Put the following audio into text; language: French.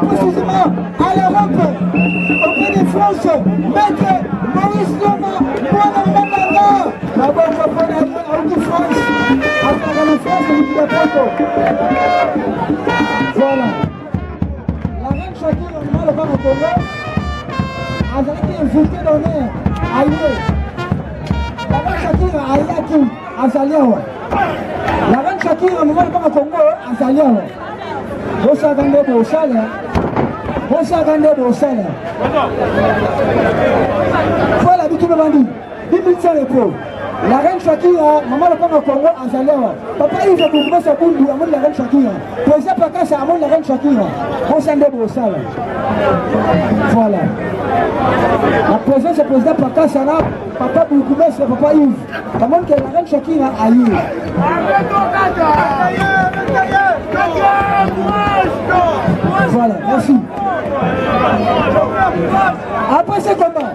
précisément à l'Europe, au Pays de France, Maître Maurice Loma, Bwana Mandanga, d'abord je prends en France, après la France, c'est le Poto. Voilà. La reine Shakira, on a le pas au Congo, a été invitée d'honneur ailleurs. La reine Shakira a été à Zaliawa. La reine Shakira, on a le pas au Congo, à Zaliawa. Bosa Gande Bosala. Voilà, Biki Bandi. 2000 repos. La reine Shakira, maman le prend au Congo en Zaliawa. Papa, il veut que sa boule à la reine Shakira. Président Pakasa à la reine Shakira. Bosa Gande Bosala. Voilà. La présence du président Pakasa là, papa Boukoumé, c'est papa Yves. Comment que la reine Shakira a eu. Voilà, merci. Après ce combat,